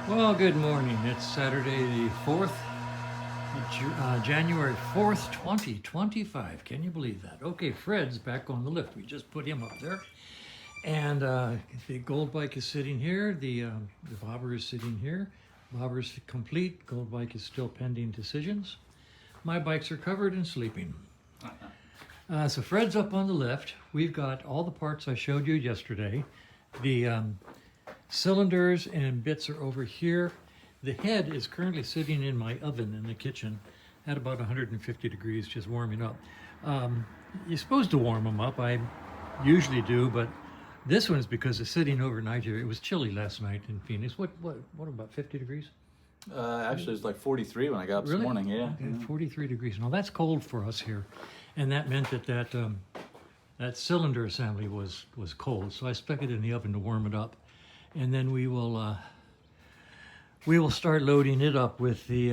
Well, good morning. It's Saturday the 4th, January 4th, 2025. Can you believe that? Okay, Fred's back on the lift. We just put him up there. And the gold bike is sitting here. The bobber is sitting here. Bobber's complete. Gold bike is still pending decisions. My bikes are covered and sleeping. So Fred's up on the lift. We've got all the parts I showed you yesterday. The cylinders and bits are over here. The head is currently sitting in my oven in the kitchen at about 150 degrees, just warming up. You're supposed to warm them up. I usually do, but this one's because it's sitting overnight here. It was chilly last night in Phoenix. What about 50 degrees? Actually, it was like 43 when I got up this morning. Yeah. Okay, 43 degrees. Now that's cold for us here, and that meant that cylinder assembly was cold. So I stuck it in the oven to warm it up, and then we will start loading it up with the.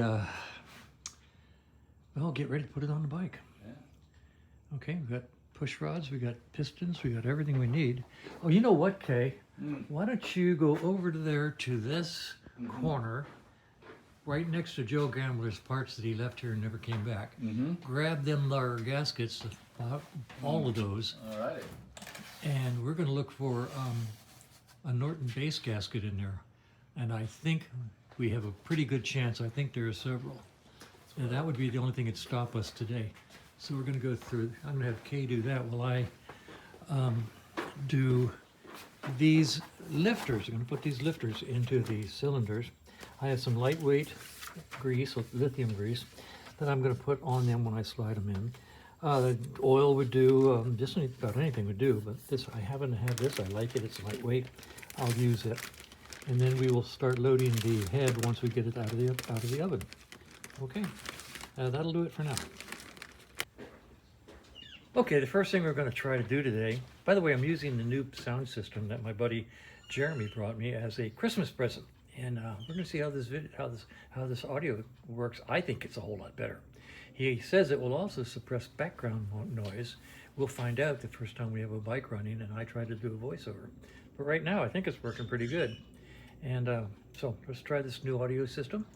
Well, get ready to put it on the bike. Yeah. Okay, we've got push rods, we got pistons, we got everything we need. Oh, you know what, Kay? Why don't you go over to there to this corner, right next to Joe Gambler's parts that he left here and never came back. Grab them lower gaskets, all of those, All right. and we're going to look for a Norton base gasket in there. And I think we have a pretty good chance. I think there are several. And that would be the only thing that'd stop us today. So we're going to go through. I'm going to have Kay do that while I do these lifters. I'm going to put these lifters into the cylinders. I have some lightweight grease, lithium grease, that I'm going to put on them when I slide them in. The oil would do, just about anything would do, but this, I happen to have this. I like it. It's lightweight. I'll use it. And then we will start loading the head once we get it out of the oven. Okay, that'll do it for now. Okay, the first thing we're going to try to do today, by the way, I'm using the new sound system that my buddy Jeremy brought me as a Christmas present, and we're going to see how this audio works. I think it's a whole lot better. He says it will also suppress background noise. We'll find out the first time we have a bike running and I try to do a voiceover. But right now, I think it's working pretty good. And so let's try this new audio system.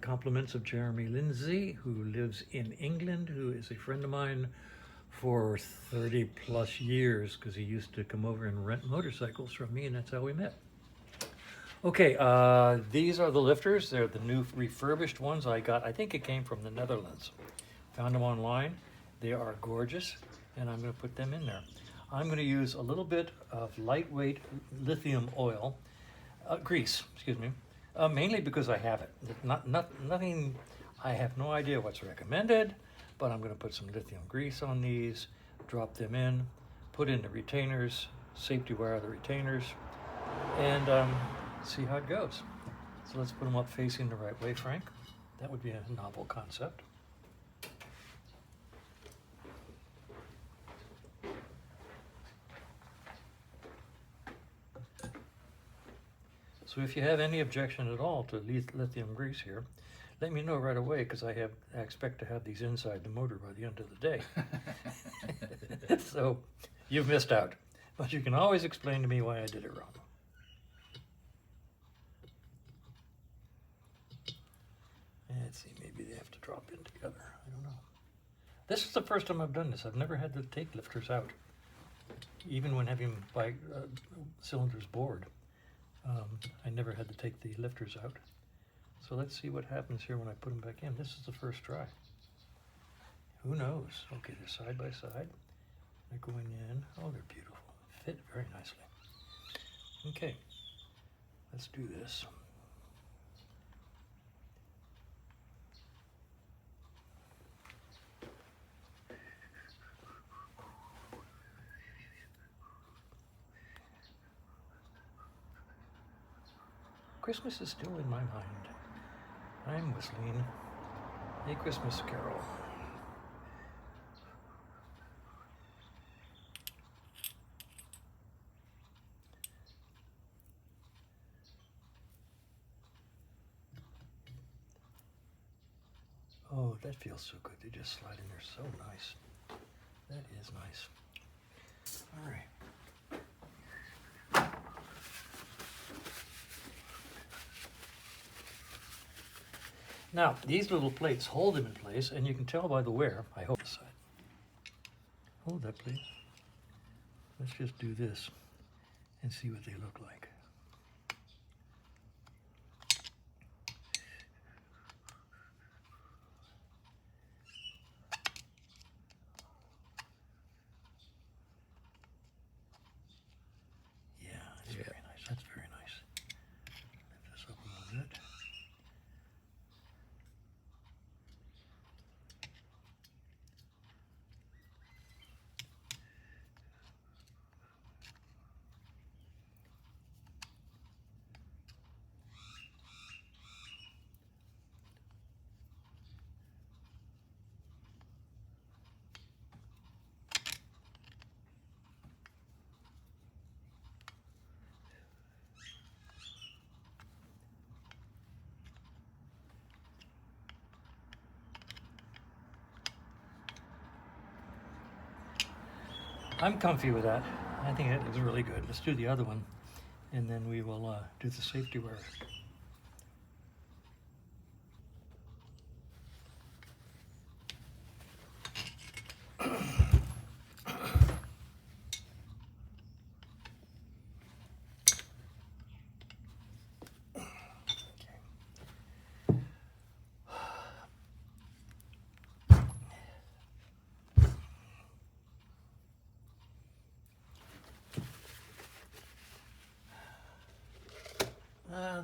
Compliments of Jeremy Lindsay, who lives in England, who is a friend of mine for 30 plus years, because he used to come over and rent motorcycles from me, and that's how we met. Okay, these are the lifters. They're the new refurbished ones I got. I think it came from the Netherlands. Found them online. They are gorgeous, and I'm going to put them in there. I'm going to use a little bit of lightweight lithium oil, grease, excuse me, mainly because I have it. Nothing, I have no idea what's recommended, but I'm going to put some lithium grease on these, drop them in, put in the retainers, safety wire the retainers, and see how it goes. So let's put them up facing the right way, Frank. That would be a novel concept. So if you have any objection at all to lithium grease here, let me know right away, because I expect to have these inside the motor by the end of the day. So you've missed out, but you can always explain to me why I did it wrong. Let's see, maybe they have to drop in together. I don't know. This is the first time I've done this. I've never had to take lifters out, even when having bike cylinders bored. I never had to take the lifters out. So let's see what happens here when I put them back in. This is the first try. Who knows? Okay, they're side by side. They're going in. Oh, they're beautiful. Fit very nicely. Okay, let's do this. Christmas is still in my mind. I'm whistling a Christmas carol. Oh, that feels so good. They just slide in there so nice. That is nice. All right. Now, these little plates hold them in place, and you can tell by the wear, I hope. Hold that, please. Let's just do this and see what they look like. Yeah, that's very nice. That's very nice. Lift this up a little bit. I'm comfy with that. I think it looks really good. Let's do the other one, and then we will do the safety wear.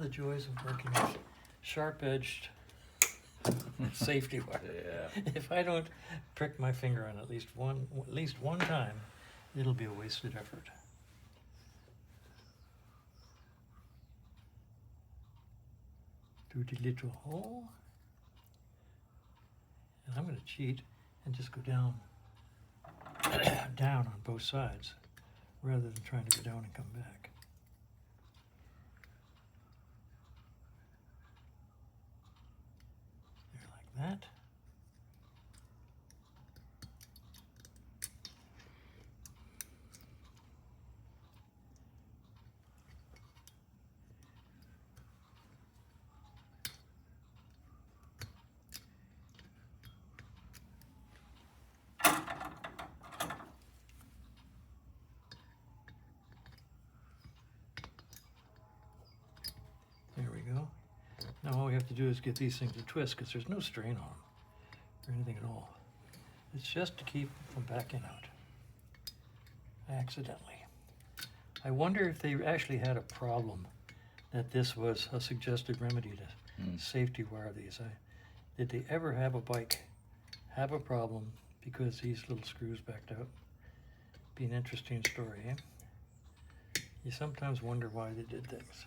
The joys of working with sharp-edged safety wire. Yeah. If I don't prick my finger on at least one time, it'll be a wasted effort. Do the little hole, and I'm going to cheat and just go down, down on both sides, rather than trying to go down and come back. That. There we go. Now all we have to do is get these things to twist, because there's no strain on them or anything at all. It's just to keep from backing out accidentally. I wonder if they actually had a problem, that this was a suggested remedy to safety wire these. Did they ever have a bike have a problem because these little screws backed out? Be an interesting story, eh? You sometimes wonder why they did things.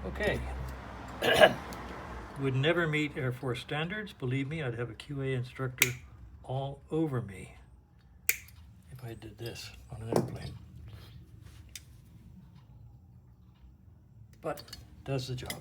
Okay. Would never meet Air Force standards. Believe me, I'd have a QA instructor all over me if I did this on an airplane. But does the job.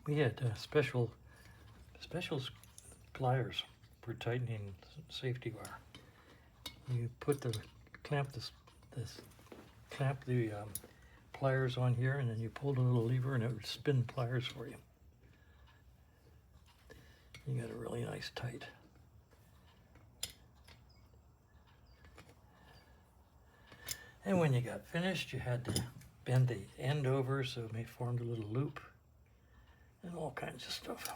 We had special pliers for tightening safety wire. You put the clamp the pliers on here, and then you pulled a little lever, and it would spin pliers for you. You got a really nice tight. And when you got finished, you had to bend the end over so it formed a little loop, and all kinds of stuff.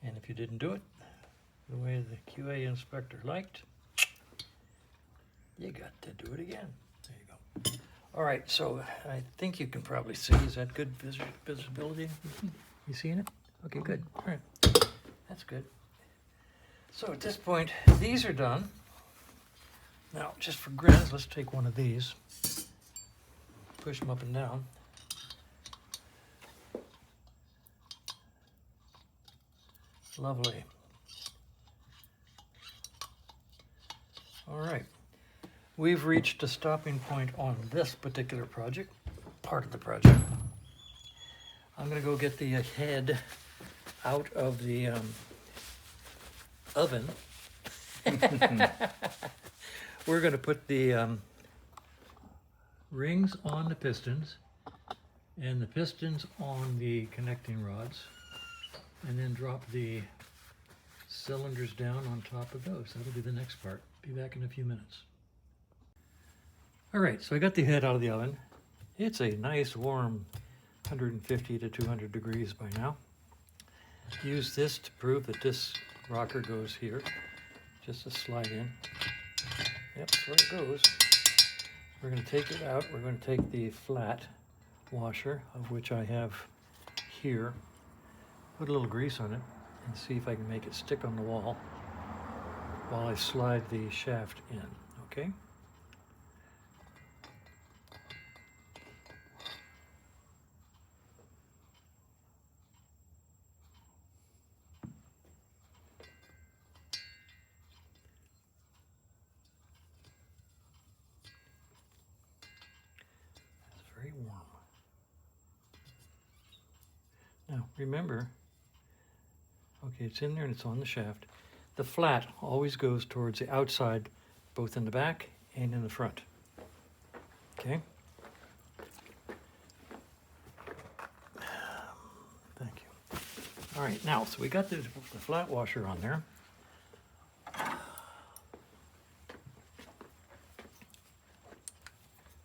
And if you didn't do it the way the QA inspector liked, you got to do it again. There you go. All right, so I think you can probably see. Is that good visibility? You seeing it? Okay, good. All right, that's good. So at this point, these are done. Now, just for grins, let's take one of these. Push them up and down. Lovely. All right. We've reached a stopping point on this particular project, part of the project. I'm going to go get the head out of the oven. We're going to put the rings on the pistons and the pistons on the connecting rods, and then drop the cylinders down on top of those. That'll be the next part. Be back in a few minutes. All right, so I got the head out of the oven. It's a nice warm 150 to 200 degrees by now. Use this to prove that this rocker goes here. Just to slide in. Yep, that's where it goes. We're going to take it out. We're going to take the flat washer, of which I have here, put a little grease on it, and see if I can make it stick on the wall while I slide the shaft in, okay? It's very warm. Now, remember, okay, it's in there and it's on the shaft. The flat always goes towards the outside, both in the back and in the front. Okay? Thank you. All right, now, so we got the flat washer on there.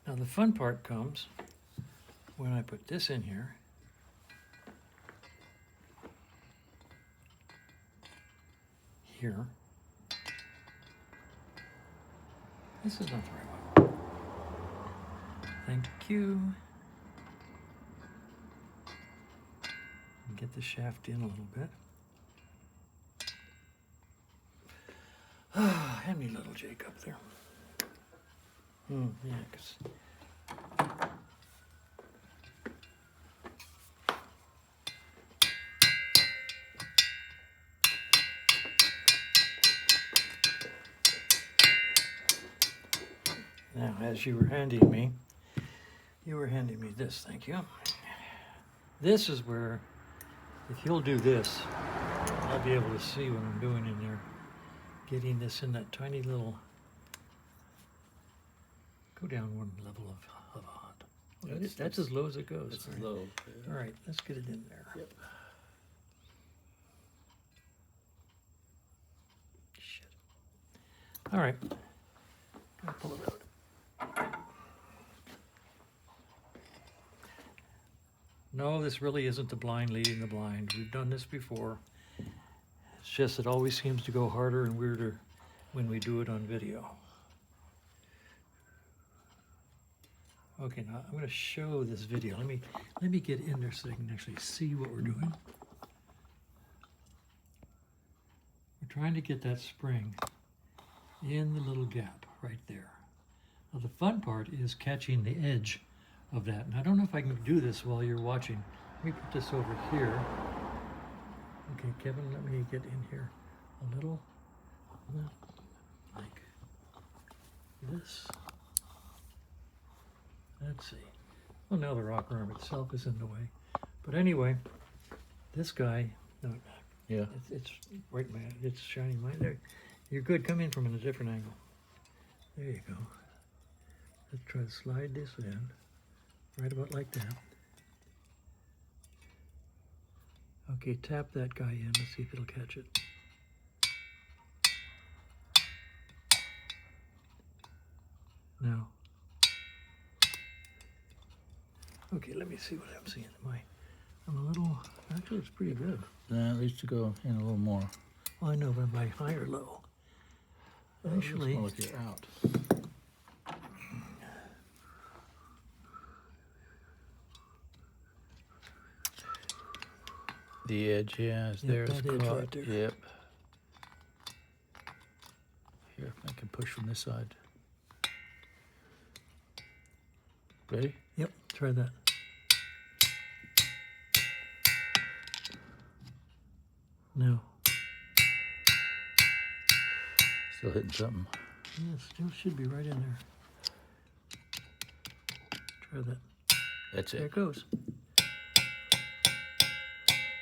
Now the fun part comes when I put this in here. Here. This is not the right one. Thank you. Get the shaft in a little bit. Ah, hand me little Jake up there. Yeah, 'cause now, as you were handing me this, thank you. This is where, if you'll do this, I'll be able to see what I'm doing in there. Getting this in that tiny little, go down one level of hot. That's as low as it goes. It's right? low. Yeah. All right, let's get it in there. Yep. Shit. All right, I'll pull it out. No, this really isn't the blind leading the blind. We've done this before. It's just it always seems to go harder and weirder when we do it on video. Okay, now I'm going to show this video. Let me get in there so they can actually see what we're doing. We're trying to get that spring in the little gap right there. Now the fun part is catching the edge of that. And I don't know if I can do this while you're watching. Let me put this over here. Okay, Kevin, let me get in here a little, like this. Let's see. Well, now the rocker arm itself is in the way. But anyway, this guy, no, Yeah. it's right, man. It's shining light there. You're good. Come in from a different angle. There you go. Let's try to slide this in, right about like that. Okay, tap that guy in. Let's see if it'll catch it. Now. Okay, let me see what I'm seeing. I'm a little, actually it's pretty good. At least to go in a little more. Well, I know, but am I high or low? Actually, Look, you're out. The edge, yeah, is Yep, there. It's that edge caught. right there. Yep. Here, I can push from this side. Ready? Yep, try that. No. Still hitting something. Yeah, it still should be right in there. Try that. That's There it. it goes.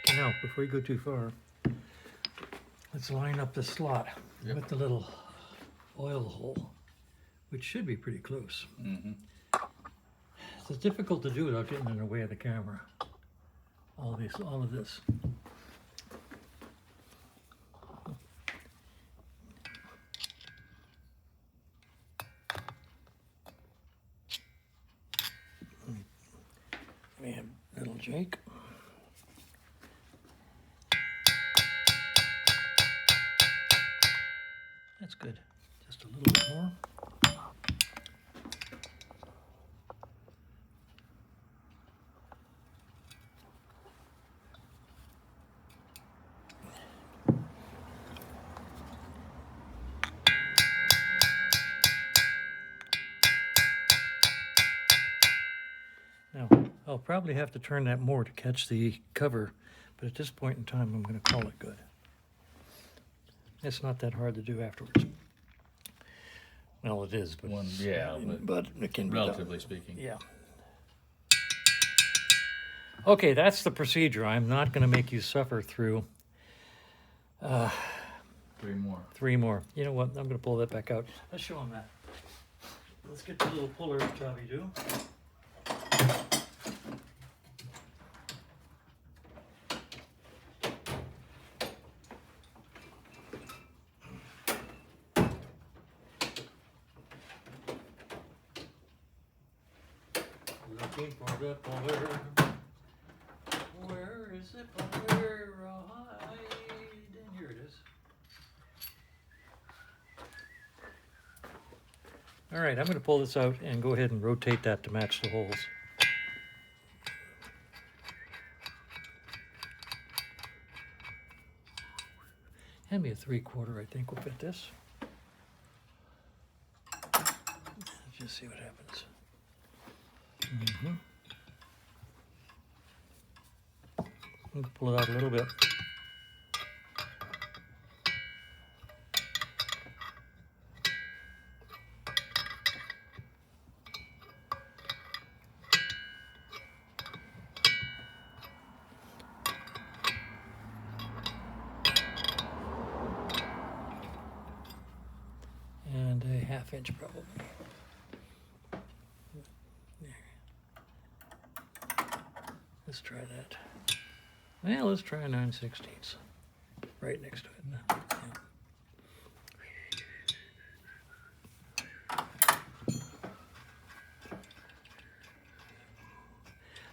Okay, now, before you go too far, let's line up the slot with the little oil hole, which should be pretty close. Mm-hmm. It's difficult to do without getting in the way of the camera. All of this. We have little Jake. That's good. Just a little bit more. Now, I'll probably have to turn that more to catch the cover, but at this point in time, I'm going to call it good. It's not that hard to do afterwards. Well, it is, but but it can be done. Relatively speaking. Yeah. Okay, that's the procedure. I'm not going to make you suffer through 3 more. 3 more. You know what? I'm going to pull that back out. Let's show them that. Let's get the little puller jobby do. Looking for the puller. Where is the puller? And here it is. All right, I'm going to pull this out and go ahead and rotate that to match the holes. Hand me a 3/4, I think will fit this. Let's just see what happens. Mm-hmm. I'm going to pull it out a little bit. And a 1/2 inch probably. There. Let's try that. Well, let's try a 9/16. Right next to it. Yeah.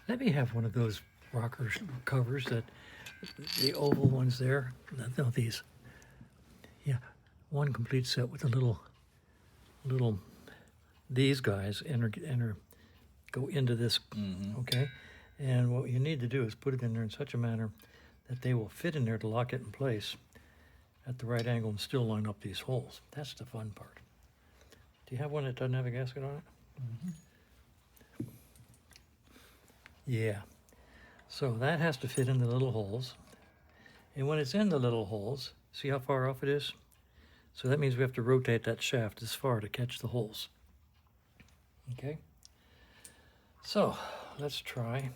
Let me have one of those rocker covers, that the oval ones there. No, these. Yeah, one complete set with a little these guys enter go into this. Mm-hmm. Okay, and what you need to do is put it in there in such a manner that they will fit in there to lock it in place at the right angle and still line up these holes. That's the fun part. Do you have one that doesn't have a gasket on it? Mm-hmm. Yeah. So that has to fit in the little holes. And when it's in the little holes, see how far off it is? So that means we have to rotate that shaft this far to catch the holes. Okay? So let's try.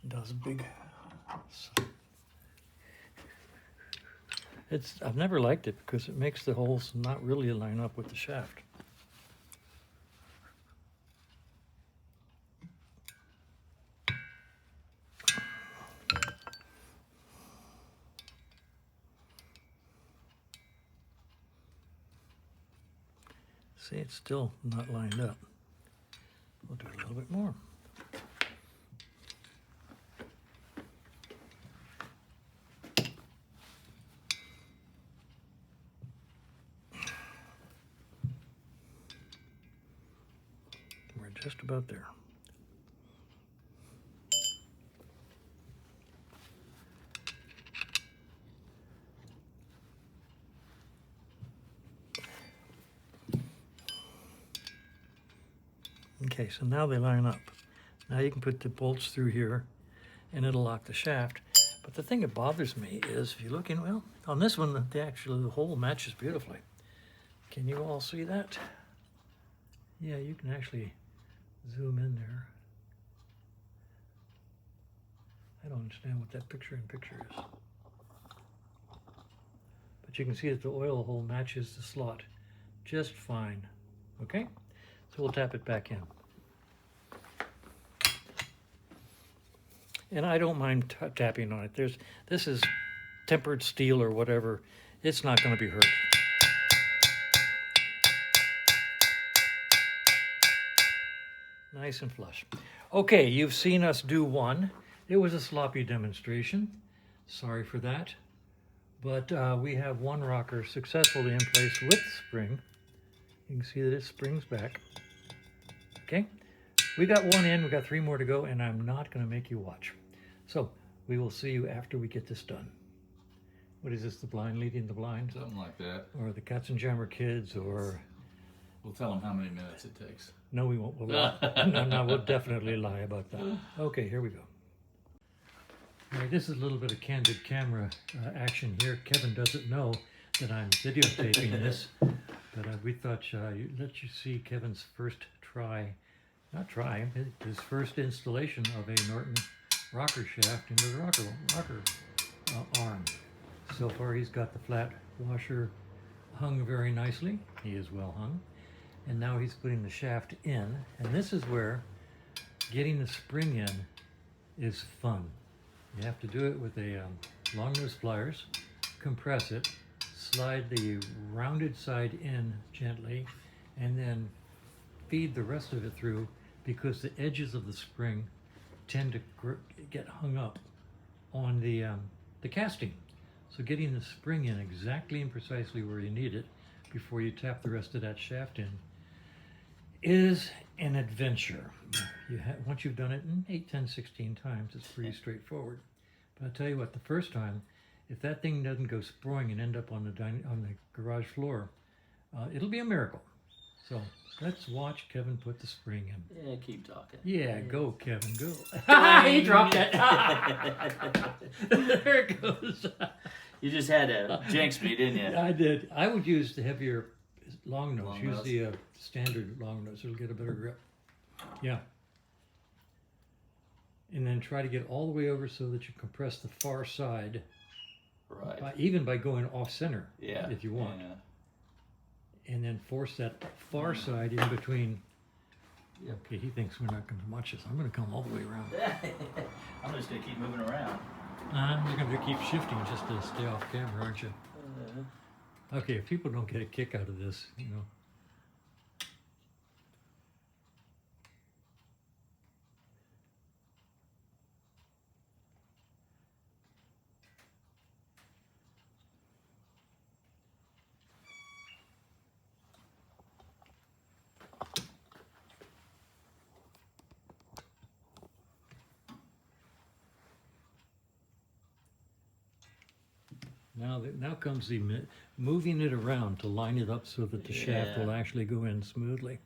Does big. I've never liked it because it makes the holes not really line up with the shaft. See, it's still not lined up. We'll do a little bit more. We're just about there. Okay, so now they line up. Now you can put the bolts through here and it'll lock the shaft. But the thing that bothers me is if you look in, well, on this one, the hole matches beautifully. Can you all see that? Yeah, you can actually zoom in there. I don't understand what that picture-in-picture is. But you can see that the oil hole matches the slot just fine. Okay? So we'll tap it back in. And I don't mind tapping on it. This is tempered steel or whatever. It's not going to be hurt. Nice and flush. Okay, you've seen us do one. It was a sloppy demonstration. Sorry for that. But we have one rocker successfully in place with spring. You can see that it springs back. Okay, we got one in, we got 3 more to go, and I'm not going to make you watch. So we will see you after we get this done. What is this, the blind leading the blind? Something like that. Or the Katzenjammer Kids, or... We'll tell them how many minutes it takes. No, we won't. We'll lie. No, we'll definitely lie about that. Okay, here we go. All right, this is a little bit of candid camera action here. Kevin doesn't know that I'm videotaping this, but we thought let you see Kevin's first his first installation of a Norton rocker shaft into the rocker arm. So far he's got the flat washer hung very nicely. He is well hung. And now he's putting the shaft in. And this is where getting the spring in is fun. You have to do it with a long nose pliers, compress it, slide the rounded side in gently, and then feed the rest of it through, because the edges of the spring tend to get hung up on the casting. So getting the spring in exactly and precisely where you need it before you tap the rest of that shaft in is an adventure. Once you've done it 8, 10, 16 times, it's pretty straightforward. But I'll tell you what, the first time, if that thing doesn't go sprawling and end up on the garage floor, it'll be a miracle. So let's watch Kevin put the spring in. Yeah, keep talking. Yeah, go Kevin, go. He dropped it. There it goes. You just had to jinx me, didn't you? I did. I would use the heavier long nose. Long Use nose. the standard long nose. It'll get a better grip. Yeah. And then try to get all the way over so that you compress the far side. Right. Even by going off center, Yeah. if you want. Yeah. And then force that far side in between. Okay, he thinks we're not going to watch this. I'm going to come all the way around. I'm just going to keep moving around. You're going to keep shifting just to stay off camera, aren't you? Okay, if people don't get a kick out of this, you know. Now comes the moving it around to line it up so that the shaft will actually go in smoothly.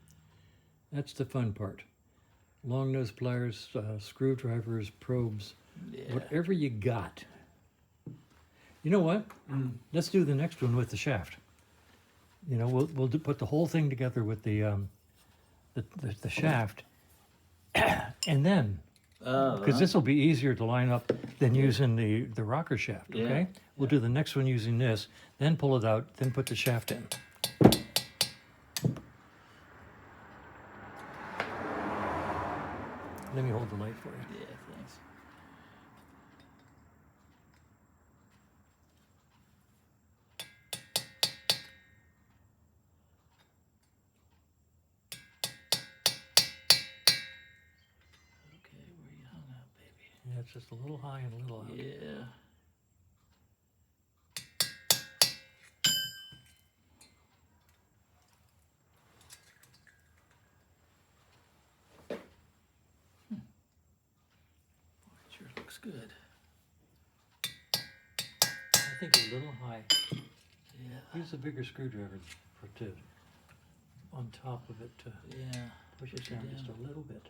That's the fun part. Long nose pliers, screwdrivers, probes, whatever you got. You know what? Let's do the next one with the shaft. You know, we'll put the whole thing together with the shaft, And then, because this will be easier to line up than using the rocker shaft, okay? Yeah. We'll do the next one using this, then pull it out, then put the shaft in. Let me hold the light for you. Yeah, thanks. Okay, where you hung up, baby? Yeah, it's just a little high and a little out. Yeah. It sure looks good. I think a little high. Yeah. Use a bigger screwdriver to on top of it to Yeah. push it down just a little bit.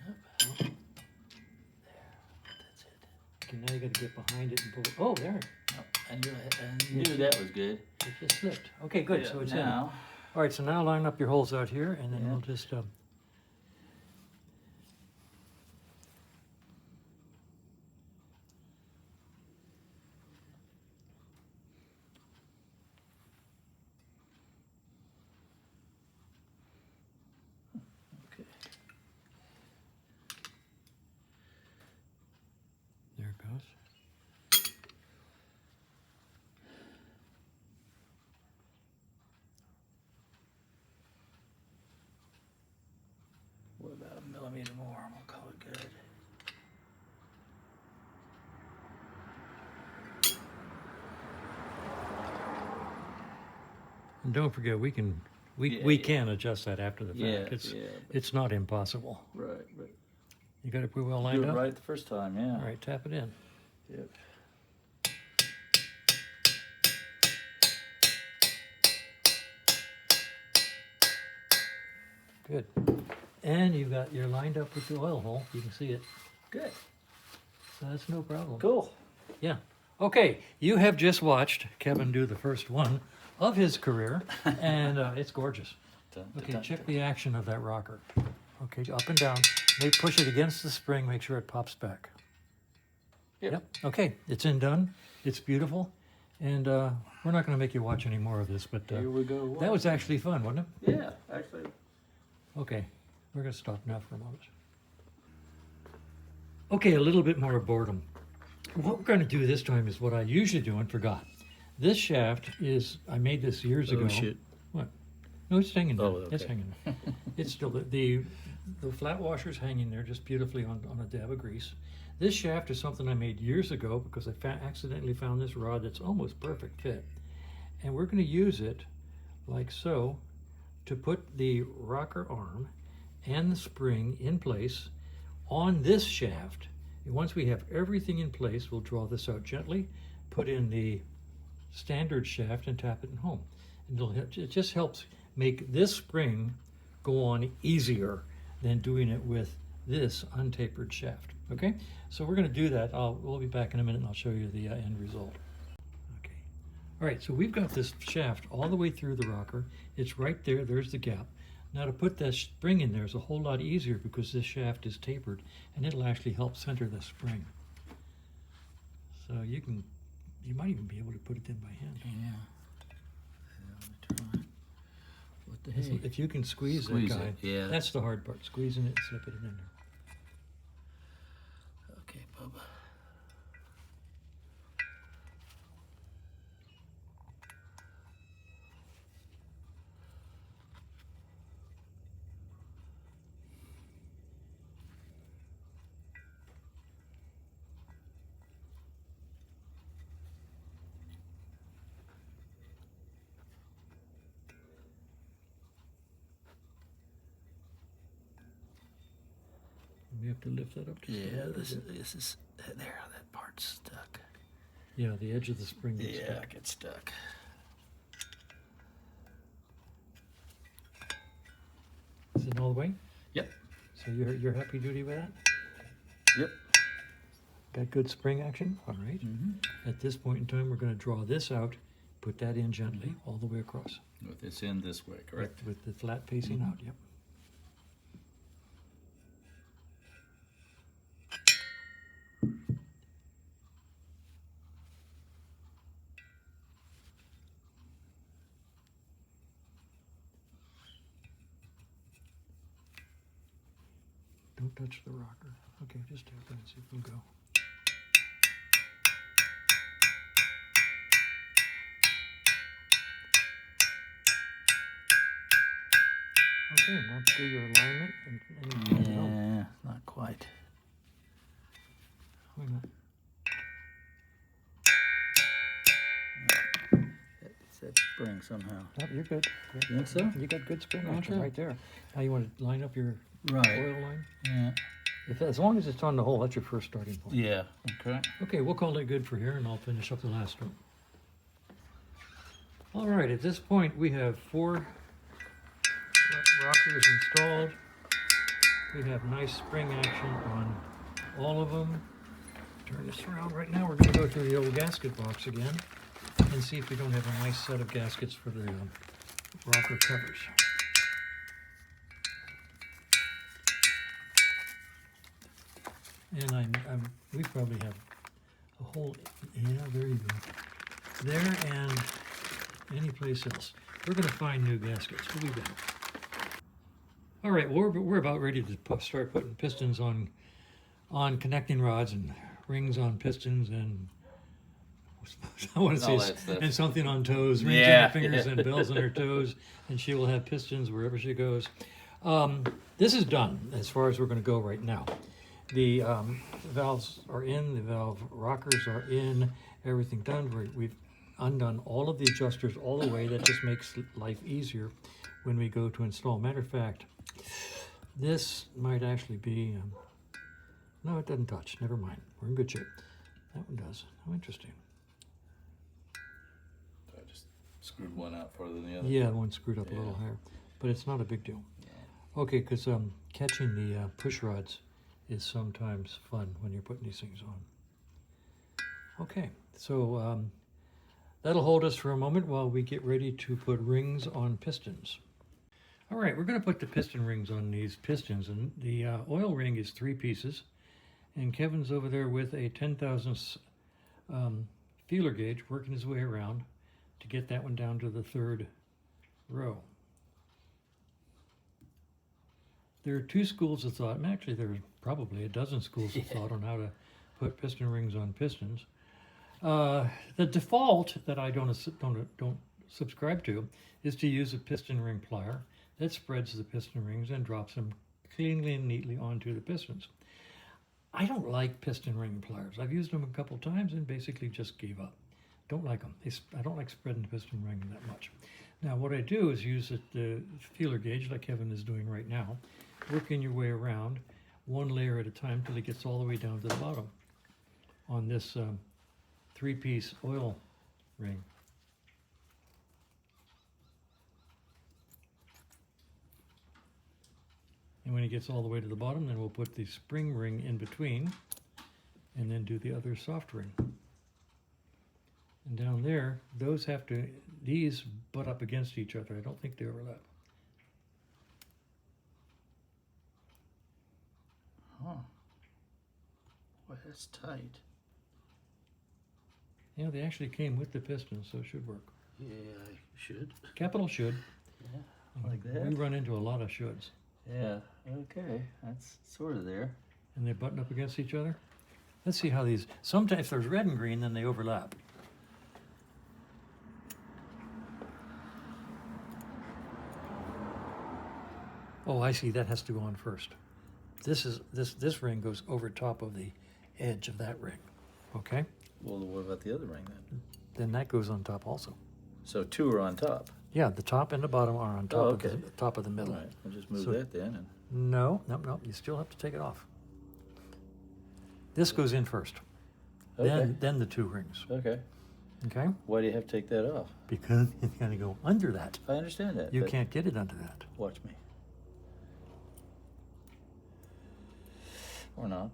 Yep. There. That's it. Okay, now you got to get behind it and pull it. Oh, there. Oh, I knew that was good. It just slipped. Okay, good. Yeah, So it's now. in. All right, so now line up your holes out here, and then Yeah. we'll just. Okay. There it goes. What about a millimeter more? I'm gonna call it good. And don't forget, we can can adjust that after the fact. It's not impossible. Right, right. You got it pretty well Do lined it up. right the first time, yeah. All right, tap it in. Yep. Good. And you're lined up with the oil hole. You can see it. Good. So that's no problem. Cool. Yeah. Okay, you have just watched Kevin do the first one of his career, and it's gorgeous. Okay, check the action of that rocker. Okay, up and down. Maybe push it against the spring, make sure it pops back. Yep. Okay, it's in done. It's beautiful. And we're not going to make you watch any more of this, but Here we go. that was actually fun, wasn't it? Yeah, actually. Okay, we're going to stop now for a moment. Okay, a little bit more boredom. What we're going to do this time is what I usually do and forgot. This shaft is, I made this years ago. Oh, shit. What? No, it's hanging there. Oh, okay. It's hanging there. It's still, the flat washer's hanging there just beautifully on a dab of grease. This shaft is something I made years ago because I accidentally found this rod that's almost perfect fit. And we're going to use it like so to put the rocker arm and the spring in place on this shaft. And once we have everything in place, we'll draw this out gently, put in the standard shaft and tap it in home. And it just helps make this spring go on easier than doing it with this untapered shaft. Okay, so we're going to do that. We'll be back in a minute and I'll show you the end result. Okay, all right, so we've got this shaft all the way through the rocker. It's right there. There's the gap. Now to put that spring in there is a whole lot easier because this shaft is tapered and it'll actually help center the spring. So you might even be able to put it in by hand. Yeah. What the heck? If you can squeeze Squeeze that guy, it, yeah. that's the hard part, squeezing it and slipping it in there. Okay, Bubba. We have to lift that up. Just a Yeah, little this bit. is there. That part's stuck. Yeah, the edge of the spring gets Yeah, stuck. it gets stuck. Is it all the way? Yep. So you're happy duty with that? Yep. Got good spring action? All right. At this point in time, we're going to draw this out, put that in gently all the way across. With this end this way, correct? With the flat facing out, yep. Don't touch the rocker. Okay, just tap it and see if it'll go. Okay, now do your alignment and Yeah, not quite. why not? It's that spring somehow. Oh, you're good. You think so? You got good spring action Okay. right there. Now you want to line up your Right. oil line? Yeah. As long as it's on the hole, that's your first starting point. Yeah. Okay. Okay, we'll call it good for here, and I'll finish up the last one. All right, at this point, we have 4 rockers installed. We have nice spring action on all of them. Turn this around. Right now, we're going to go through the old gasket box again and see if we don't have a nice set of gaskets for the rocker covers. And we probably have a whole, yeah, there you go. There and any place else. We're going to find new gaskets. We'll be back. All right, we're about ready to start putting pistons on connecting rods and rings on pistons and I want to All say that stuff. and something on toes, rings Yeah, on her fingers yeah. and bells on her toes, and she will have pistons wherever she goes. This is done as far as we're going to go right now. The valves are in, the valve rockers are in, everything done. We've undone all of the adjusters all the way. That just makes life easier when we go to install. Matter of fact, this might actually be, no, it doesn't touch. Never mind. We're in good shape. That one does. Oh, interesting. I just screwed one out further than the other. Yeah, one screwed up a little higher, but it's not a big deal. Okay, because catching the push rods is sometimes fun when you're putting these things on. Okay, so that'll hold us for a moment while we get ready to put rings on pistons. All right, we're going to put the piston rings on these pistons, and the oil ring is 3 pieces, and Kevin's over there with a 10 thousandths feeler gauge working his way around to get that one down to the 3rd row. There are 2 schools of thought, and actually there are probably a dozen schools of thought on how to put piston rings on pistons. The default that I don't subscribe to is to use a piston ring plier that spreads the piston rings and drops them cleanly and neatly onto the pistons. I don't like piston ring pliers. I've used them a couple times and basically just gave up. Don't like them. I don't like spreading the piston ring that much. Now what I do is use the feeler gauge like Kevin is doing right now, working your way around one layer at a time till it gets all the way down to the bottom on this 3-piece oil ring. And when it gets all the way to the bottom, then we'll put the spring ring in between and then do the other soft ring. And down there, these butt up against each other. I don't think they overlap. Huh. Boy, that's tight. Yeah, they actually came with the pistons, so it should work. Yeah, I should. Capital should. Yeah, like that. We run into a lot of shoulds. Yeah, okay. That's sort of there. And they button up against each other. Let's see how these, sometimes if there's red and green, then they overlap. Oh, I see, that has to go on first. This ring goes over top of the edge of that ring, okay? Well, what about the other ring then? Then that goes on top also. So 2 are on top. Yeah, the top and the bottom are on top Oh, of the okay. top of the middle. All right, I'll just move So- that then. And No, you still have to take it off. This goes in first. okay. Then the 2 rings. Okay. Okay? Why do you have to take that off? Because it's going to go under that. I understand that. You but can't get it under that. Watch me. or not.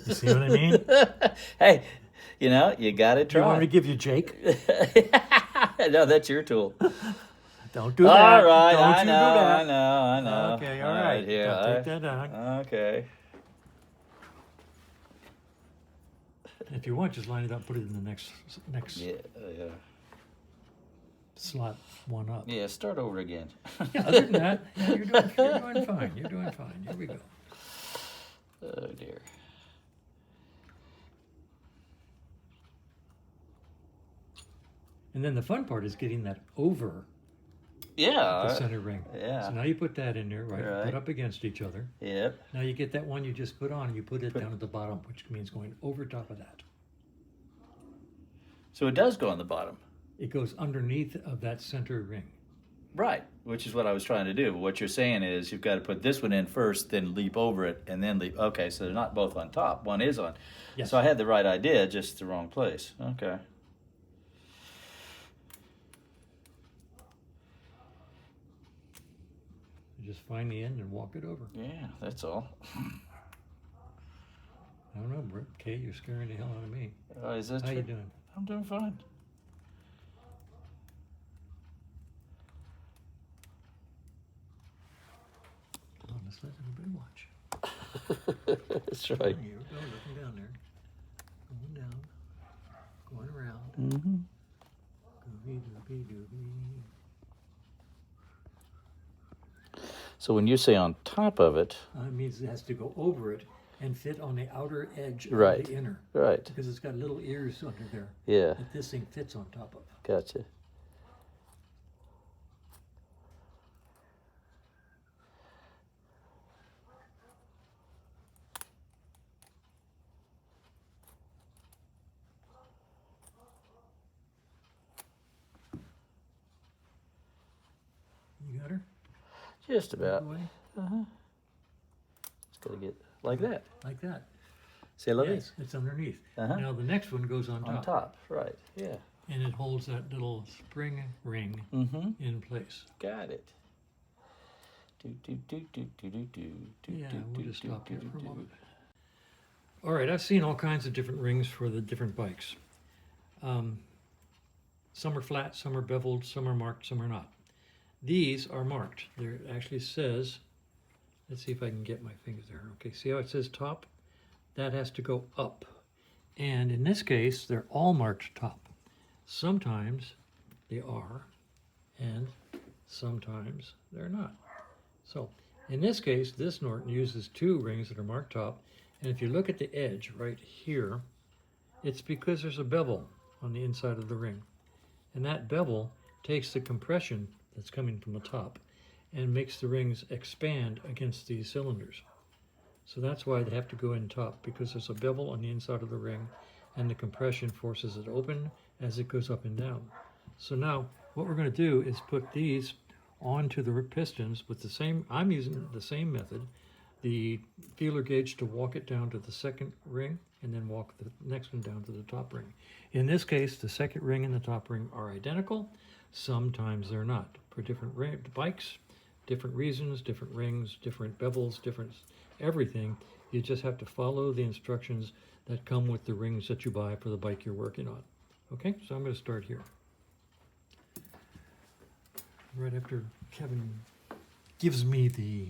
You see what I mean? Hey, you know, you got to Do you try. want me to give you Jake? No, that's your tool. Don't do that. All right, Don't I you know, do that. I know. Okay, all right. Here, Don't take that down. Okay. If you want, just line it up, put it in the next Yeah, yeah. slot one up. Yeah, start over again. Yeah, other than that, yeah, you're doing fine. You're doing fine. Here we go. Oh, dear. And then the fun part is getting that over Yeah. the center ring. Yeah. So now you put that in there, right? Right. Put up against each other. Yep. Now you get that one you just put on, and you put it down at the bottom, which means going over top of that. So it does go on the bottom. It goes underneath of that center ring. Right, which is what I was trying to do. What you're saying is you've got to put this one in first, then leap over it, and then leap. Okay, so they're not both on top. One is on. Yes. So I had the right idea, just the wrong place. Okay. You just find the end and walk it over. Yeah, that's all. I don't know, Brooke. Kay, you're scaring the hell out of me. Is that How true? you doing? I'm doing fine. Come on, let's let everybody watch. That's right. Here we go, looking down there. Going down. Going around. Mm-hmm. Doobie, doobie, doobie. So when you say on top of it, It means it has to go over it and fit on the outer edge of Right. the inner. right? Because it's got little ears under there Yeah, that this thing fits on top of. gotcha. You got her? Just about. Away? Just gotta get like that. Like that. C'est la vie. Yes, it's underneath. Uh-huh. Now the next one goes on top. On top, right? Yeah. And it holds that little spring ring Mm-hmm. in place. Got it. Yeah, we'll just stop here for a moment. All right, I've seen all kinds of different rings for the different bikes. Some are flat, some are beveled, some are marked, some are not. These are marked. There it actually says, let's see if I can get my fingers there. Okay, see how it says top? That has to go up. And in this case, they're all marked top. Sometimes they are, and sometimes they're not. So in this case, this Norton uses two rings that are marked top. And if you look at the edge right here, it's because there's a bevel on the inside of the ring. And that bevel takes the compression that's coming from the top and makes the rings expand against these cylinders. So that's why they have to go in top, because there's a bevel on the inside of the ring and the compression forces it open as it goes up and down. So now what we're going to do is put these onto the pistons with the same, I'm using the same method, the feeler gauge to walk it down to the second ring and then walk the next one down to the top ring. In this case, the second ring and the top ring are identical. Sometimes they're not. For different bikes, different reasons, different rings, different bevels, different everything. You just have to follow the instructions that come with the rings that you buy for the bike you're working on. Okay, so I'm going to start here. Right after Kevin gives me the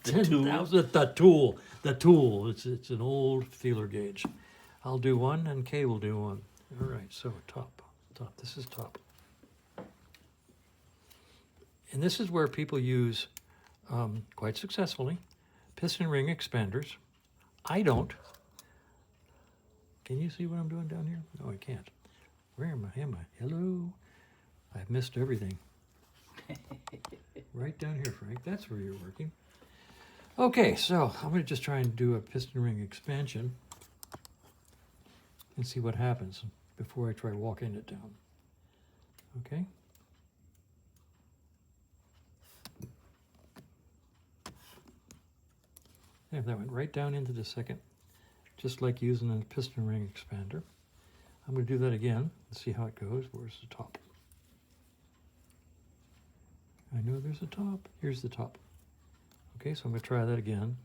10,000, the tool. It's an old feeler gauge. I'll do one and Kay will do one. All right, so top. This is top. And this is where people use, quite successfully, piston ring expanders. I don't. Can you see what I'm doing down here? No, I can't. Where am I? Hello? I've missed everything. Right down here, Frank. That's where you're working. Okay, so I'm going to just try and do a piston ring expansion and see what happens before I try walking it down. Okay? Yeah, that went right down into the second, just like using a piston ring expander. I'm going to do that again and see how it goes. Where's the top? I know there's a top. Here's the top. Okay, so I'm going to try that again.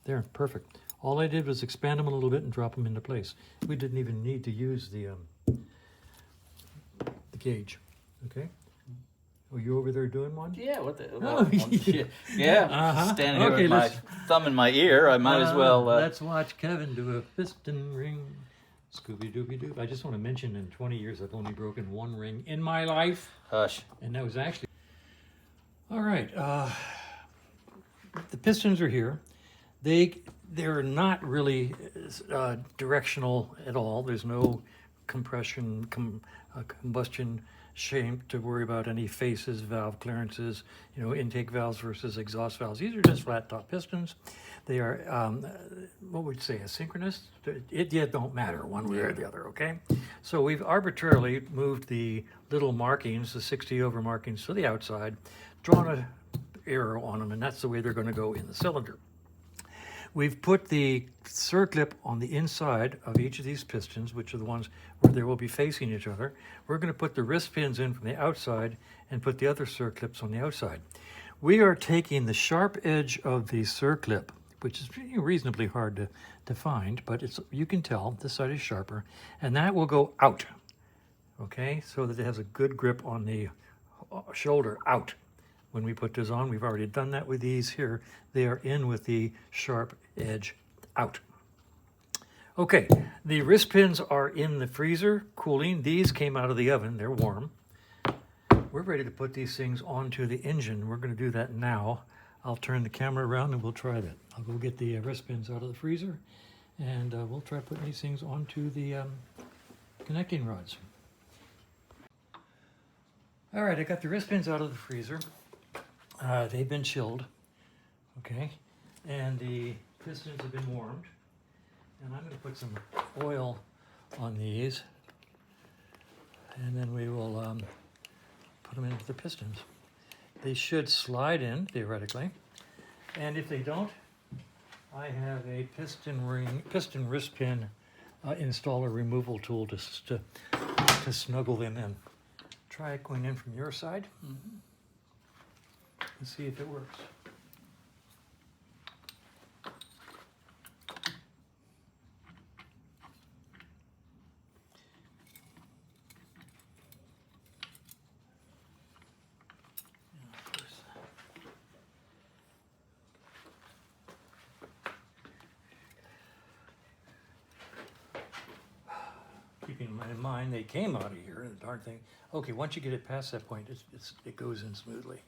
There, perfect. All I did was expand them a little bit and drop them into place. We didn't even need to use the gauge. Okay. Were you over there doing one? Yeah, what the? Oh, yeah. Uh-huh. Standing here Okay, with my let's- thumb in my ear, I might as well. Let's watch Kevin do a piston ring. Scooby Dooby Doo. I just want to mention in 20 years I've only broken one ring in my life. Hush. And that was actually... All right. The pistons are here. They're not really directional at all. There's no combustion shape to worry about any faces, valve clearances, intake valves versus exhaust valves. These are just flat top pistons. They are, what would you say, asynchronous? It yet don't matter one way or the other, okay? So we've arbitrarily moved the little markings, the 60 over markings to the outside, drawn a arrow on them, and that's the way they're going to go in the cylinder. We've put the circlip on the inside of each of these pistons, which are the ones where they will be facing each other. We're going to put the wrist pins in from the outside and put the other circlips on the outside. We are taking the sharp edge of the circlip, which is reasonably hard to find, but you can tell this side is sharper, and that will go out, okay, so that it has a good grip on the shoulder out. When we put this on, we've already done that with these here. They are in with the sharp edge out. Okay, the wrist pins are in the freezer, cooling. These came out of the oven, they're warm. We're ready to put these things onto the engine. We're gonna do that now. I'll turn the camera around and we'll try that. I'll go get the wrist pins out of the freezer and we'll try putting these things onto the connecting rods. All right, I got the wrist pins out of the freezer. They've been chilled, okay, and the pistons have been warmed. And I'm going to put some oil on these, and then we will put them into the pistons. They should slide in, theoretically, and if they don't, I have a piston wrist pin installer removal tool to snuggle them in. Try it going in from your side. Mm-hmm. And see if it works. Keeping in mind they came out of here, the darn thing. Okay, once you get it past that point, it goes in smoothly.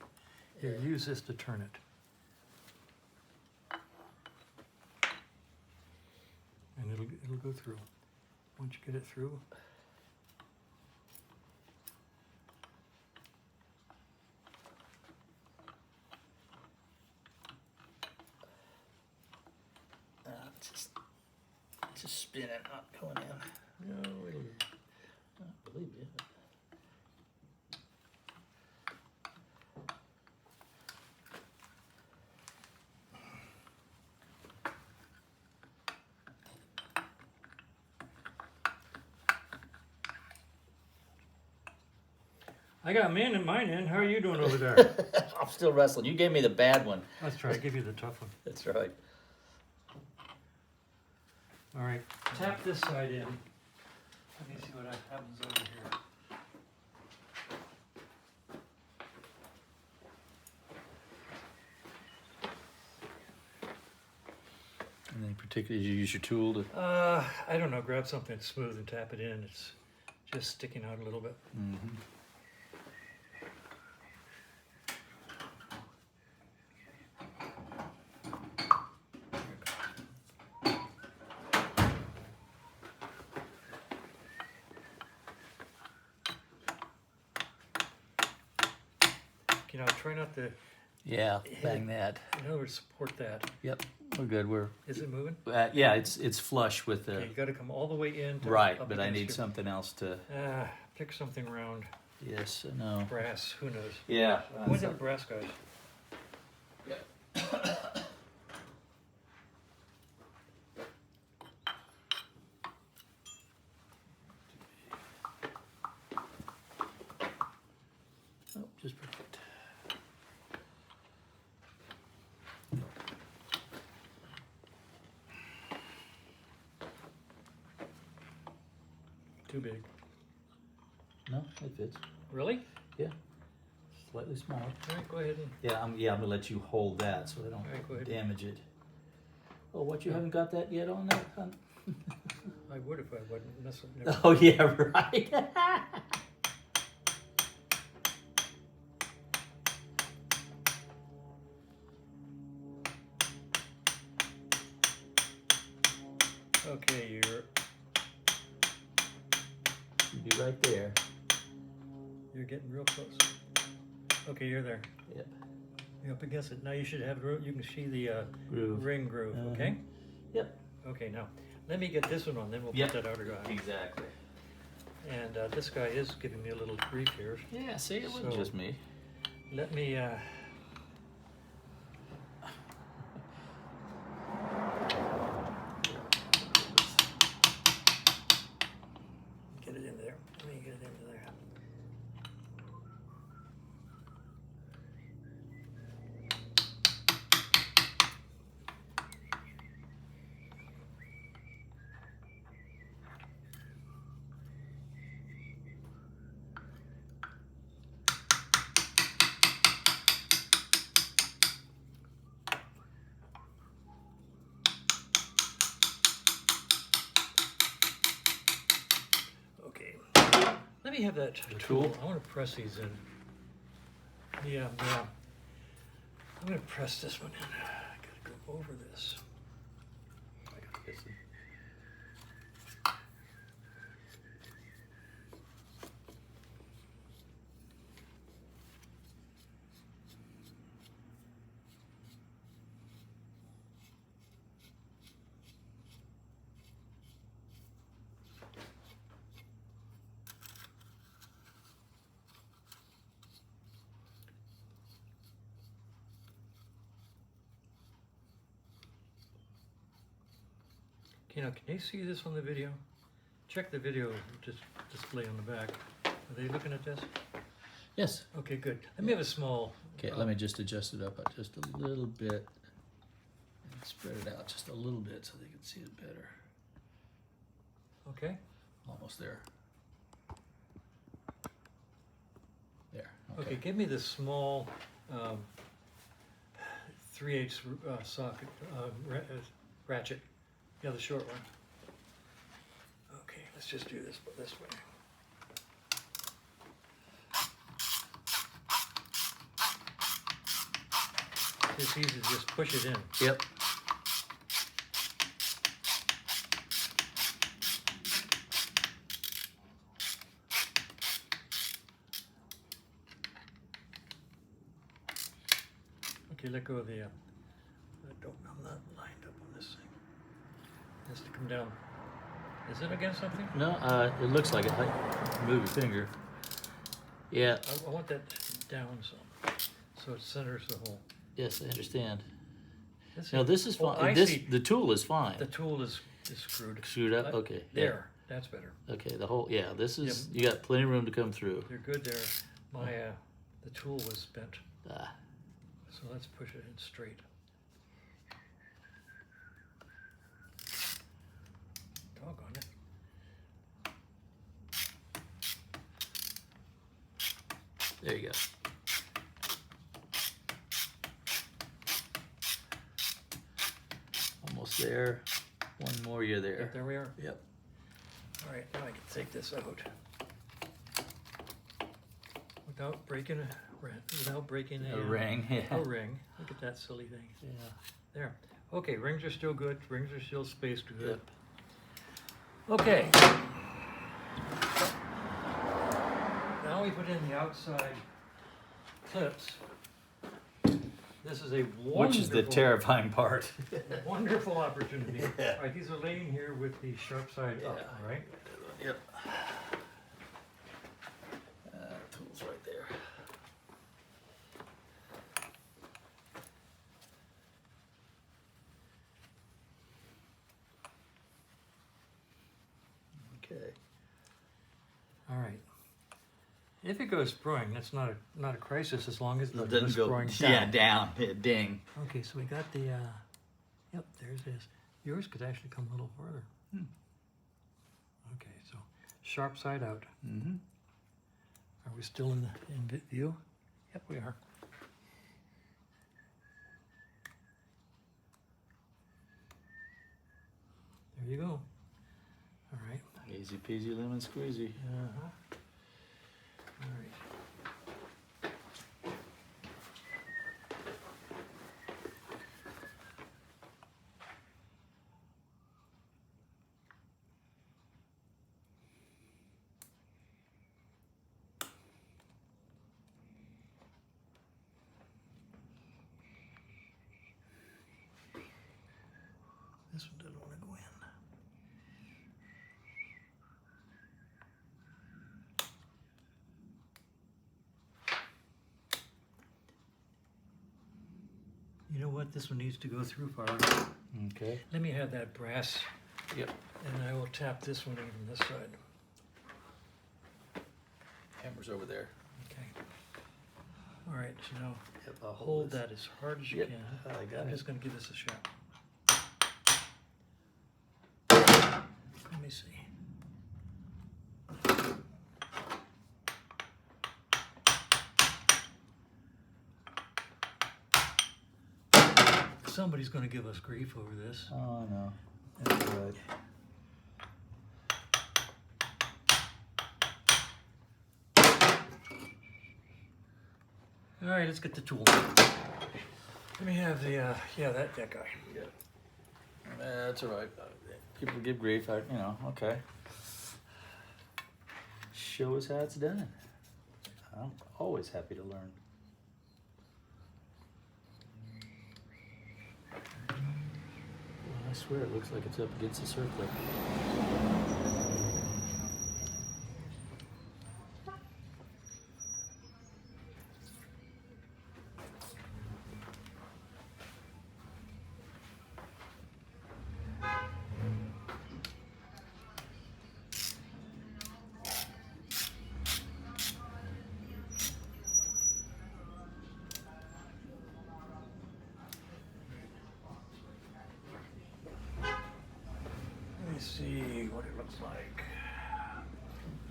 Here, use this to turn it. And it'll go through. Once you get it through. Just spinning, not going in. No, it'll... I believe you. I got mine in. How are you doing over there? I'm still wrestling. You gave me the bad one. Let's try to give you the tough one. That's right. All right, tap this side in. Let me see what happens over here. Anything particular? Did you use your tool to? I don't know. Grab something smooth and tap it in. It's just sticking out a little bit. Mm-hmm. Try not to. Yeah, bang that. In other words, support that. Yep, we're good. Is it moving? Yeah, it's flush with the. Okay, you got to come all the way in. Right, but I need something else to. Pick something round. Yes, I know. Brass. Who knows? Yeah. When's that brass, guys? Oh, just perfect. Too big. No, it fits. Really? Yeah. Slightly smaller. All right, go ahead and. Yeah, I'm gonna let you hold that so I don't Alright, go ahead. damage it. Oh, what, you haven't got that yet on that, hun? I would if I wasn't messing. Never. Oh, yeah, right. Okay, You'd be right there. you're getting real close. Okay, you're there. Yep. You're up against it. Now you should have you can see the Groove. ring groove. Okay. Yep. Okay, now let me get this one on. Then we'll Yep. put that outer guy. Exactly. And this guy is giving me a little grief here. Yeah, see, it wasn't So- just me. Let me. Get it in there. Let me get it into there. Okay. Let me have that tool. I want to press these in. Yeah. I'm going to press this one in. I got to go over this. I got this. Okay, now can they see this on the video? Check the video display on the back. Are they looking at this? Yes. Okay, good. Let me have a small. Okay, let me just adjust it up just a little bit and spread it out just a little bit so they can see it better. Okay. Almost there. There. Okay, give me the small 3/8 socket ratchet. Yeah, the short one. Okay, let's just do this way. It's easy to just push it in. Yep. Okay, let go of the. I'm not lined up on this thing. It has to come down. Is it against something? No, it looks like it. Like, move your finger. Yeah. I want that down so it centers the hole. Yes, I understand. This No, this is oh, fine. I This see. the tool is fine. The tool is screwed. Screwed up. Okay. There, that's better. Yeah. Okay. The whole. Yeah. This is. You got plenty of room to come through. You're good there. My the tool was bent, Ah. so let's push it in straight. Doggone it. There you go. Almost there. One more, you're there. Yep, there we are. Yep. All right, now I can take this out without breaking A ring. Yeah. a ring. Look at that silly thing. Yeah. There. Okay, rings are still good. Rings are still spaced good. Yep. Okay. Now we put in the outside clips. This is a wonderful, Which is the terrifying part. wonderful opportunity. Yeah. All right, these are laying here with the sharp side up, Yeah. right? Yep. Tool's right there. Okay. All right. If it goes sprung, that's not a crisis as long as it It goes doesn't go. sprung Yeah, down. down. Yeah, ding. Okay, so we got the. Yep, there's this. Yours could actually come a little further. Hmm. Okay, so Sharp side out. Mm-hmm. Are we still in view? Yep, we are. There you go. All right. Easy peasy lemon squeezy. Uh-huh. All right. This one doesn't want to go in. You know what? This one needs to go through far enough. Okay. Let me have that brass, Yep. and I will tap this one in from this side. Hammer's over there. Okay. All right, so now Yep, I'll hold this. that as hard as you Yep, can. I got I'm it. just going to give this a shot. Let me see. Somebody's going to give us grief over this. Oh no. That's right. All right, let's get the tool. Let me have the, yeah, that guy. Yeah. That's all right. People give grief. Okay. Show us how it's done. I'm always happy to learn. Well, I swear it looks like it's up against the circlet. Let me see what it looks like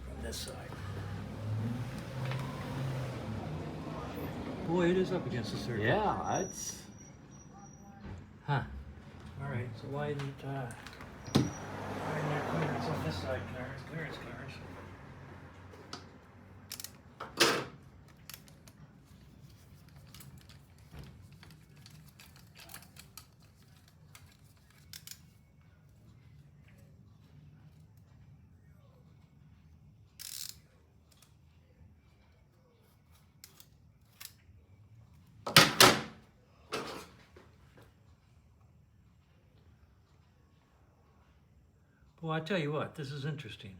from this side. Boy, it is up against the circle. Yeah, it's. Huh. All right, so why didn't clearance on this side, clearance. Well, I tell you what, this is interesting.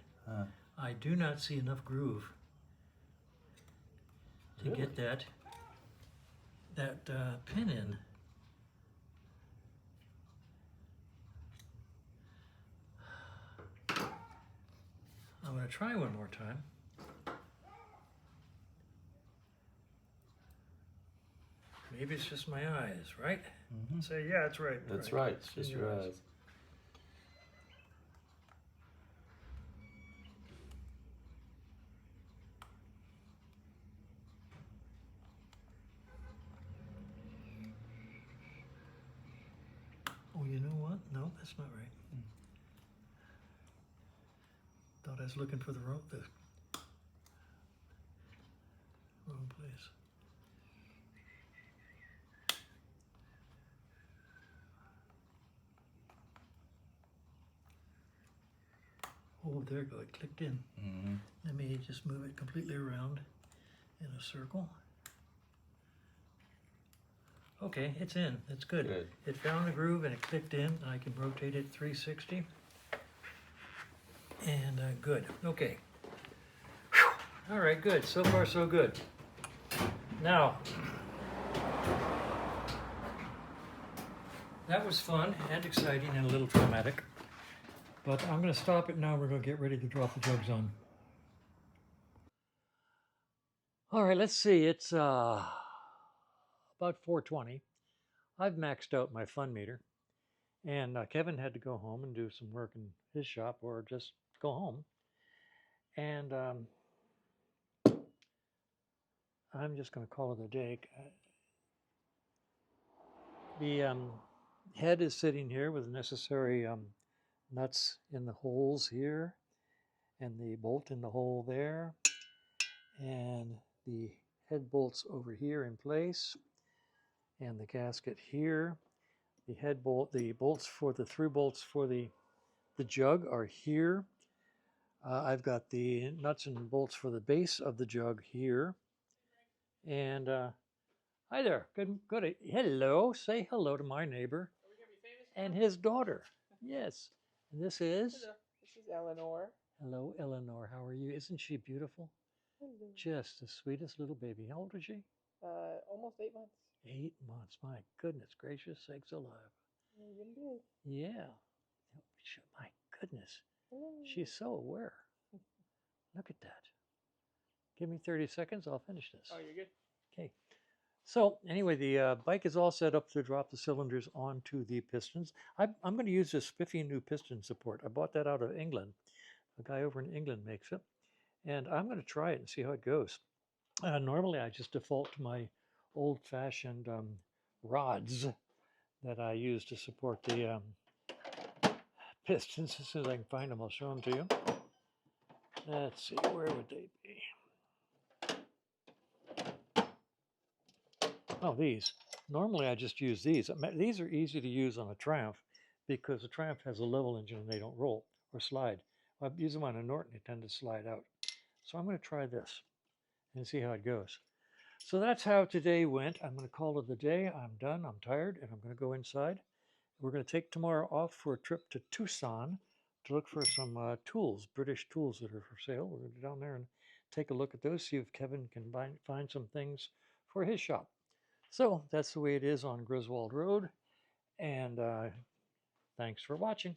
I do not see enough groove to Really? get that pin in. I'm going to try one more time. Maybe it's just my eyes, right? Mm-hmm. Say, yeah, it's right. That's right. It's just your eyes. Oh, you know what? No, that's not right. Thought I was looking for the wrong place. Oh, there you go. It clicked in. Mm-hmm. Let me just move it completely around in a circle. Okay, it's in. It's good. Good. It found the groove and it clicked in. I can rotate it 360. And good. Okay. Whew. All right, good. So far, so good. Now, that was fun and exciting and a little traumatic. But I'm going to stop it now. We're going to get ready to drop the jugs on. All right, let's see. It's about 4:20. I've maxed out my fun meter. And Kevin had to go home and do some work in his shop or just go home. And I'm just going to call it a day. The head is sitting here with the necessary nuts in the holes here, and the bolt in the hole there, and the head bolts over here in place, and the gasket here. The head bolt, the bolts for the through bolts for the jug are here. I've got the nuts and bolts for the base of the jug here. And hi there, good. Hello, say hello to my neighbor and his daughter. Yes, and this is. Hello. This is Eleanor. Hello, Eleanor. How are you? Isn't she beautiful? Hello. Just the sweetest little baby. How old is she? Almost 8 months. 8 months. My goodness gracious sakes alive. Even big. Yeah. My goodness. Hello. She's so aware. Look at that. Give me 30 seconds. I'll finish this. Oh, you're good. Okay. So anyway, the bike is all set up to drop the cylinders onto the pistons. I'm going to use this spiffy new piston support. I bought that out of England. A guy over in England makes it. And I'm going to try it and see how it goes. Normally, I just default to my old-fashioned rods that I use to support the pistons. As soon as I can find them, I'll show them to you. Let's see, where would they be? Oh, these. Normally, I just use these. These are easy to use on a Triumph because the Triumph has a level engine and they don't roll or slide. I use them on a Norton, they tend to slide out. So I'm going to try this and see how it goes. So that's how today went. I'm going to call it a day. I'm done. I'm tired, and I'm going to go inside. We're going to take tomorrow off for a trip to Tucson to look for some tools, British tools that are for sale. We're going to go down there and take a look at those, see if Kevin can find some things for his shop. So that's the way it is on Griswold Road. And thanks for watching.